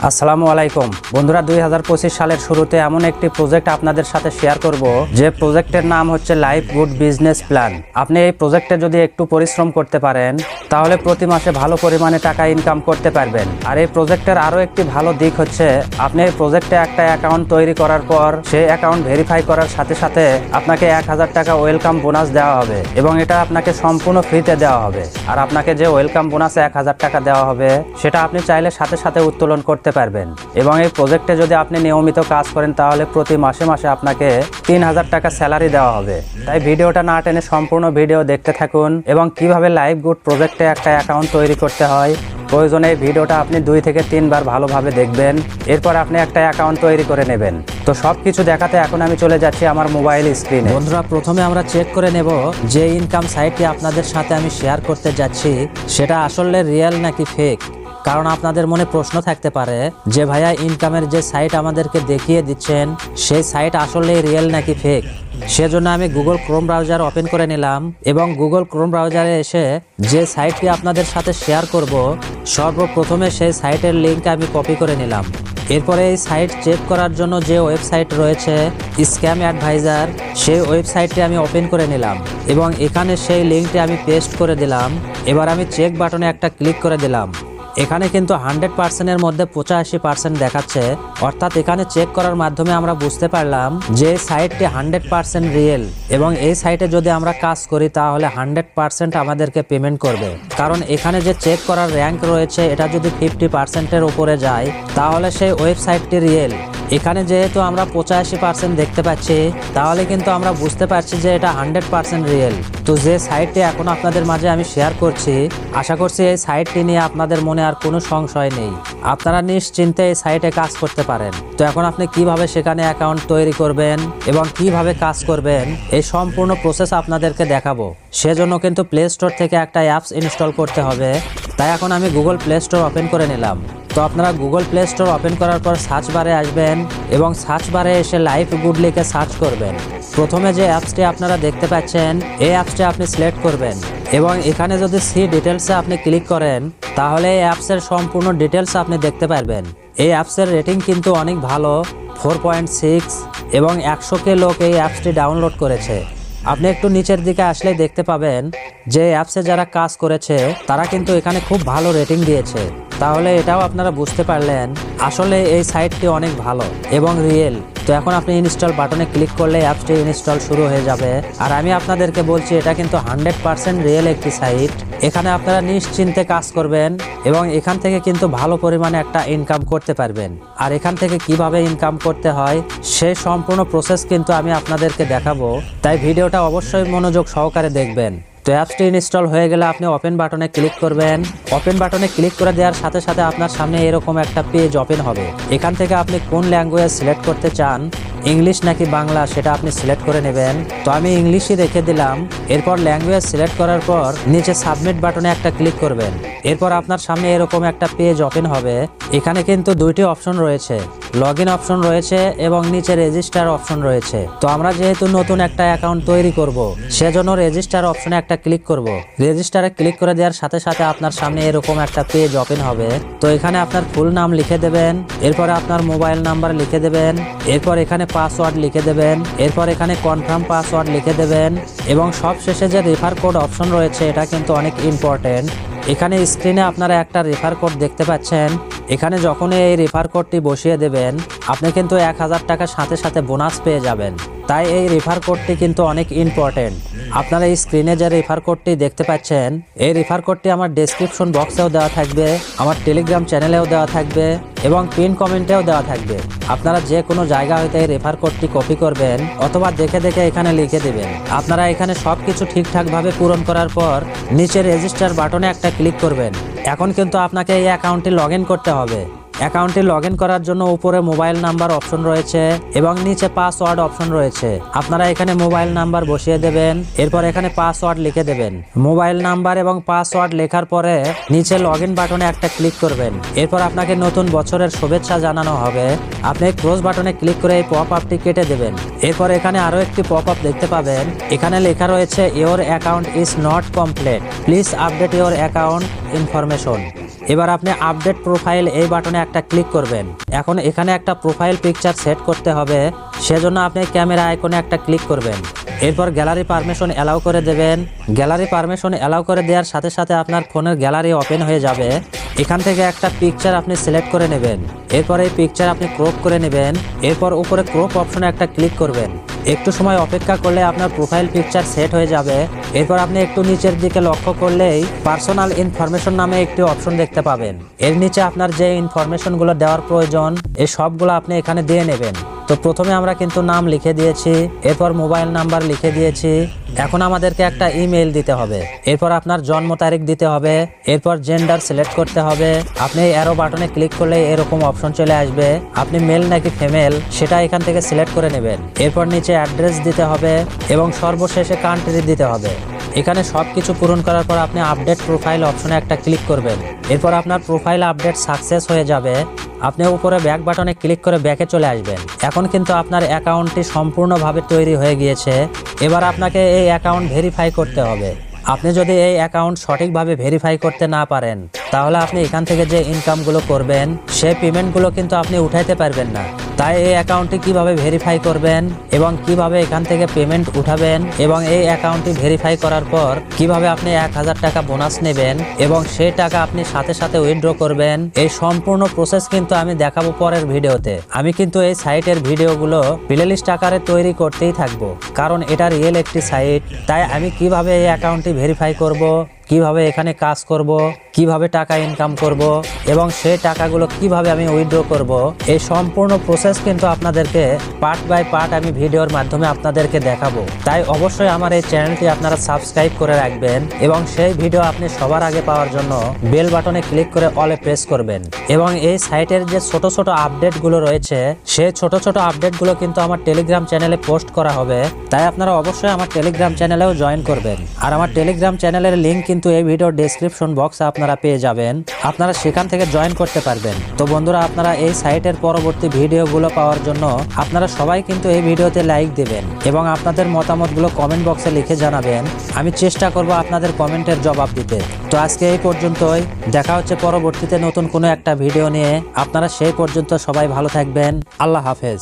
আসসালামু আলাইকুম বন্ধুরা, 2025 সালের শুরুতে এমন একটি প্রজেক্ট আপনাদের সাথে শেয়ার করব যে প্রজেক্টের নাম হচ্ছে লাইফ গুড বিজনেস প্ল্যান। আপনি এই প্রজেক্টে যদি একটু পরিশ্রম করতে পারেন তাহলে প্রতি মাসে ভালো পরিমাণে টাকা ইনকাম করতে পারবেন। আর এই প্রজেক্টের আরো একটি ভালো দিক হচ্ছে আপনি এই প্রজেক্টে একটা অ্যাকাউন্ট তৈরি করার পর সেই অ্যাকাউন্ট ভেরিফাই করার সাথে সাথে আপনাকে 1000 টাকা ওয়েলকাম বোনাস দেওয়া হবে এবং এটা আপনাকে সম্পূর্ণ ফ্রিতে দেওয়া হবে। আর আপনাকে যে ওয়েলকাম বোনাসে 1000 টাকা দেওয়া হবে সেটা আপনি চাইলে সাথে সাথে উত্তোলন করতে পারবেন। এবং এই প্রজেক্টে যদি আপনি নিয়মিত কাজ করেন তাহলে প্রতি মাসে মাসে আপনাকে 3000 টাকা স্যালারি দেওয়া হবে। তাই ভিডিওটা না টেনে সম্পূর্ণ ভিডিও দেখতে থাকুন এবং কিভাবে লাইফ গুড প্রজেক্টে একটা অ্যাকাউন্ট তৈরি করতে হয় প্রয়োজনে এই ভিডিওটা আপনি 2 থেকে 3 বার ভালোভাবে দেখবেন। এরপর আপনি একটা অ্যাকাউন্ট তৈরি করে নেবেন। তো সবকিছু দেখাতে এখন আমি চলে যাচ্ছি আমার মোবাইল স্ক্রিনে। বন্ধুরা, প্রথমে আমরা চেক করে নেব যে ইনকাম সাইটটি আপনাদের সাথে আমি শেয়ার করতে যাচ্ছি সেটা আসলে রিয়েল নাকি ফেক। কারণ আপনাদের মনে প্রশ্ন থাকতে পারে যে ভাইয়া ইনকামের যে সাইট আমাদেরকে দেখিয়ে দিচ্ছেন সেই সাইট আসলে রিয়েল নাকি ফেক। সেজন্য আমি গুগল ক্রোম ব্রাউজার ওপেন করে নিলাম এবং গুগল ক্রোম ব্রাউজারে এসে যে সাইটটি আপনাদের সাথে শেয়ার করব সর্বপ্রথমে সেই সাইটের লিঙ্ক আমি কপি করে নিলাম। এরপরে এই সাইট চেক করার জন্য যে ওয়েবসাইট রয়েছে স্ক্যাম অ্যাডভাইজার, সেই ওয়েবসাইটটি আমি ওপেন করে নিলাম এবং এখানে সেই লিঙ্কটি আমি পেস্ট করে দিলাম। এবার আমি চেক বাটনে একটা ক্লিক করে দিলাম। এখানে কিন্তু 100%-এর মধ্যে 85% দেখাচ্ছে, অর্থাৎ এখানে চেক করার মাধ্যমে আমরা বুঝতে পারলাম যে সাইটটি 100% রিয়েল এবং এই সাইটে যদি আমরা কাজ করি তাহলে 100% আমাদেরকে পেমেন্ট করবে। কারণ এখানে যে চেক করার র্যাঙ্ক রয়েছে এটা যদি 50%-এর উপরে যায় তাহলে সেই ওয়েবসাইটটি রিয়েল। এখানে যেহেতু আমরা 85% দেখতে পাচ্ছি তাহলে কিন্তু আমরা বুঝতে পারছি যে এটা 100% রিয়েল। তো যে সাইটটি এখন আপনাদের মাঝে আমি শেয়ার করছি আশা করছি এই সাইটটি নিয়ে আপনাদের মনে আর কোনো সংশয় নেই, আপনারা নিশ্চিন্তে এই সাইটে কাজ করতে পারেন। তো এখন আপনি কিভাবে সেখানে অ্যাকাউন্ট তৈরি করবেন এবং কিভাবে কাজ করবেন এই সম্পূর্ণ প্রসেস আপনাদেরকে দেখাবো। সেজন্য কিন্তু প্লে স্টোর থেকে একটা অ্যাপস ইনস্টল করতে হবে। তাই এখন আমি গুগল প্লে স্টোর ওপেন করে নিলাম। তো আপনারা গুগল প্লে স্টোর ওপেন করার পর সার্চ বারে আসবেন এবং সার্চ বারে এসে লাইফ গুড লিখে সার্চ করবেন। প্রথমে যে অ্যাপসটি আপনারা দেখতে পাচ্ছেন এই অ্যাপসটি আপনি সিলেক্ট করবেন এবং এখানে যদি সি ডিটেলসে আপনি ক্লিক করেন তাহলে এই অ্যাপসের সম্পূর্ণ ডিটেলস আপনি দেখতে পারবেন। এই অ্যাপসের রেটিং কিন্তু অনেক ভালো, 4.6 এবং 100K লোক এই অ্যাপসটি ডাউনলোড করেছে। আপনি একটু নিচের দিকে আসলে দেখতে পাবেন যে অ্যাপসে যারা কাজ করেছে তারা কিন্তু এখানে খুব ভালো রেটিং দিয়েছে। তাহলে এটাও আপনারা বুঝতে পারলেন আসলে এই সাইটটি অনেক ভালো এবং রিয়েল। তো এখন আপনি ইনস্টল বাটনে ক্লিক করলে অ্যাপসটি ইনস্টল শুরু হয়ে যাবে। আর আমি আপনাদেরকে বলছি এটা কিন্তু 100% রিয়েল একটি সাইট। এখানে আপনারা নিশ্চিন্তে কাজ করবেন এবং এখান থেকে কিন্তু ভালো পরিমাণে একটা ইনকাম করতে পারবেন। আর এখান থেকে কিভাবে ইনকাম করতে হয় সেই সম্পূর্ণ প্রসেস কিন্তু আমি আপনাদেরকে দেখাবো। তাই ভিডিওটা অবশ্যই মনোযোগ সহকারে দেখবেন। তো অ্যাপসটি ইনস্টল হয়ে গেলে আপনি ওপেন বাটনে ক্লিক করবেন। ওপেন বাটনে ক্লিক করে দেওয়ার সাথে সাথে আপনার সামনে এরকম একটা পেজ ওপেন হবে। এখান থেকে আপনি কোন ল্যাঙ্গুয়েজ সিলেক্ট করতে চান, ইংলিশ নাকি বাংলা, সেটা আপনি সিলেক্ট করে নেবেন। তো আমি ইংলিশই রেখে দিলাম। এরপর ল্যাঙ্গুয়েজ সিলেক্ট করার পর নিচে সাবমিট বাটনে একটা ক্লিক করবেন। এরপর আপনার সামনে এরকম একটা পেজ ওপেন হবে। এখানে কিন্তু দুইটি অপশন রয়েছে, লগ ইন অপশন রয়েছে এবং নিচে রেজিস্টার অপশন রয়েছে। তো আমরা যেহেতু নতুন একটা অ্যাকাউন্ট তৈরি করব সেজন্য রেজিস্টার অপশনে একটা ক্লিক করব। রেজিস্টারে ক্লিক করে দেওয়ার সাথে সাথে আপনার সামনে এরকম একটা পেজ ওপেন হবে। তো এখানে আপনার ফুল নাম লিখে দেবেন, এরপরে আপনার মোবাইল নাম্বার লিখে দেবেন, এরপর এখানে পাসওয়ার্ড লিখে দেবেন, এরপর এখানে কনফার্ম পাসওয়ার্ড লিখে দেবেন এবং সব শেষে যে রেফার কোড অপশন রয়েছে এটা কিন্তু অনেক ইম্পর্টেন্ট। এখানে স্ক্রিনে আপনারা একটা রেফার কোড দেখতে পাচ্ছেন। এখানে যখন এই রেফার কোডটি বসিয়ে দেবেন আপনি কিন্তু 1000 টাকার সাথে সাথে বোনাস পেয়ে যাবেন। তাই এই রেফার কোডটি কিন্তু অনেক ইম্পর্টেন্ট। আপনারা এই স্ক্রিনে যে রেফার কোডটি দেখতে পাচ্ছেন এই রেফার কোডটি আমার ডেসক্রিপশন বক্সেও দেওয়া থাকবে, আমার টেলিগ্রাম চ্যানেলেও দেওয়া থাকবে এবং পিন কমেন্টেও দেওয়া থাকবে। আপনারা যে কোনো জায়গা হইতে এই রেফার কোডটি কপি করবেন অথবা দেখে দেখে এখানে লিখে দিবেন। আপনারা এখানে সবকিছু ঠিকঠাকভাবে পূরণ করার পর নিচে রেজিস্টার বাটনে একটা ক্লিক করবেন। এখন কিন্তু আপনাকে এই অ্যাকাউন্টটি লগ ইন করতে হবে। অ্যাকাউন্টে লগ ইন করার জন্য উপরে মোবাইল নাম্বার অপশন রয়েছে এবং নিচে পাসওয়ার্ড অপশন রয়েছে। আপনারা এখানে মোবাইল নাম্বার বসিয়ে দেবেন, এরপর এখানে পাসওয়ার্ড লিখে দেবেন। মোবাইল নাম্বার এবং পাসওয়ার্ড লেখার পরে নিচে লগ ইন বাটনে একটা ক্লিক করবেন। এরপর আপনাকে নতুন বছরের শুভেচ্ছা জানানো হবে। আপনি ক্লোজ বাটনে ক্লিক করে এই পপ আপটি কেটে দেবেন। এরপর এখানে আরো একটি পপ আপ দেখতে পাবেন। এখানে লেখা রয়েছে your account is not complete, please update your account information. এবার আপনি আপডেট প্রোফাইল এই বাটনে একটা ক্লিক করবেন। এখন এখানে একটা প্রোফাইল পিকচার সেট করতে হবে, সেজন্য আপনি ক্যামেরা আইকনে একটা ক্লিক করবেন। এরপর গ্যালারি পারমিশন অ্যালাউ করে দেবেন। গ্যালারি পারমিশন অ্যালাউ করে দেওয়ার সাথে সাথে আপনার ফোনের গ্যালারি ওপেন হয়ে যাবে। এখান থেকে একটা পিকচার আপনি সিলেক্ট করে নেবেন। এরপর এই পিকচার আপনি ক্রপ করে নেবেন। এরপর উপরে ক্রপ অপশনে একটা ক্লিক করবেন। একটু সময় অপেক্ষা করলে আপনার প্রোফাইল পিকচার সেট হয়ে যাবে। এরপর আপনি একটু নিচের দিকে লক্ষ্য করলেই পার্সোনাল ইনফরমেশন নামে একটি অপশন দেখতে পাবেন। এর নিচে আপনার যে ইনফরমেশনগুলো দেওয়ার প্রয়োজন এই সবগুলো আপনি এখানে দিয়ে নেবেন। তো প্রথমে আমরা কিন্তু নাম লিখে দিয়েছি, এরপর মোবাইল নাম্বার লিখে দিয়েছি। এখন আমাদেরকে একটা ইমেল দিতে হবে। এরপর আপনার জন্ম তারিখ দিতে হবে। এরপর জেন্ডার সিলেক্ট করতে হবে। আপনি অ্যারো বাটনে ক্লিক করলে এরকম অপশন চলে আসবে, আপনি মেল নাকি ফিমেল সেটা এখান থেকে সিলেক্ট করে নেবেন। এরপর নিচে অ্যাড্রেস দিতে হবে এবং সর্বশেষে কান্ট্রি দিতে হবে। এখানে সবকিছু পূরণ করার পর আপনি আপডেট প্রোফাইল অপশনে একটা ক্লিক করবেন। এরপর আপনার প্রোফাইল আপডেট সাকসেস হয়ে যাবে। আপনি উপরে ব্যাক বাটনে ক্লিক করে ব্যাকে চলে আসবেন। এখন কিন্তু আপনার অ্যাকাউন্টটি সম্পূর্ণভাবে তৈরি হয়ে গিয়েছে। এবার আপনাকে এই অ্যাকাউন্ট ভেরিফাই করতে হবে। আপনি যদি এই অ্যাকাউন্ট সঠিকভাবে ভেরিফাই করতে না পারেন তাহলে আপনি এখান থেকে যে ইনকামগুলো করবেন সেই পেমেন্টগুলো কিন্তু আপনি উঠাইতে পারবেন না। তাই এই অ্যাকাউন্টটি কিভাবে ভেরিফাই করবেন এবং কিভাবে এখান থেকে পেমেন্ট উঠাবেন এবং এই অ্যাকাউন্টটি ভেরিফাই করার পর কিভাবে আপনি 1000 টাকা বোনাস নেবেন এবং সেই টাকা আপনি সাথে সাথে উইথড্র করবেন, এই সম্পূর্ণ প্রসেস কিন্তু আমি দেখাবো পরের ভিডিওতে। আমি কিন্তু এই সাইটের ভিডিওগুলো প্লেলিস্ট আকারে তৈরি করতেই থাকবো, কারণ এটা রিয়েল একটি সাইট। তাই আমি কিভাবে এই অ্যাকাউন্টটি ভেরিফাই করব, কিভাবে এখানে কাজ করব, কিভাবে টাকা ইনকাম করব এবং সেই টাকাগুলো কিভাবে আমি উইথড্র করব, এই সম্পূর্ণ প্রসেস কিন্তু আপনাদেরকে পার্ট বাই পার্ট আমি ভিডিওর মাধ্যমে আপনাদেরকে দেখাবো। তাই অবশ্যই আমার এই চ্যানেলটি আপনারা সাবস্ক্রাইব করে রাখবেন এবং সেই ভিডিও আপনি সবার আগে পাওয়ার জন্য বেল বাটনে ক্লিক করে অলে প্রেস করবেন। এবং এই সাইটের যে ছোট ছোট আপডেটগুলো রয়েছে সেই ছোট ছোট আপডেটগুলো কিন্তু আমার টেলিগ্রাম চ্যানেলে পোস্ট করা হবে। তাই আপনারা অবশ্যই আমার টেলিগ্রাম চ্যানেলেও জয়েন করবেন। আর আমার টেলিগ্রাম চ্যানেলের লিঙ্ক কিন্তু এই ভিডিওর ডেসক্রিপশন বক্সে আপনারা পেয়ে যাবেন, আপনারা সেখান থেকে জয়েন করতে পারবেন। তো বন্ধুরা, আপনারা এই সাইটের পরবর্তী ভিডিওগুলো পাওয়ার জন্য আপনারা সবাই কিন্তু এই ভিডিওতে লাইক দেবেন এবং আপনাদের মতামতগুলো কমেন্ট বক্সে লিখে জানাবেন। আমি চেষ্টা করব আপনাদের কমেন্টের জবাব দিতে। তো আজকে এই পর্যন্তই, দেখা হচ্ছে পরবর্তীতে নতুন কোনো একটা ভিডিও নিয়ে। আপনারা সেই পর্যন্ত সবাই ভালো থাকবেন। আল্লাহ হাফেজ।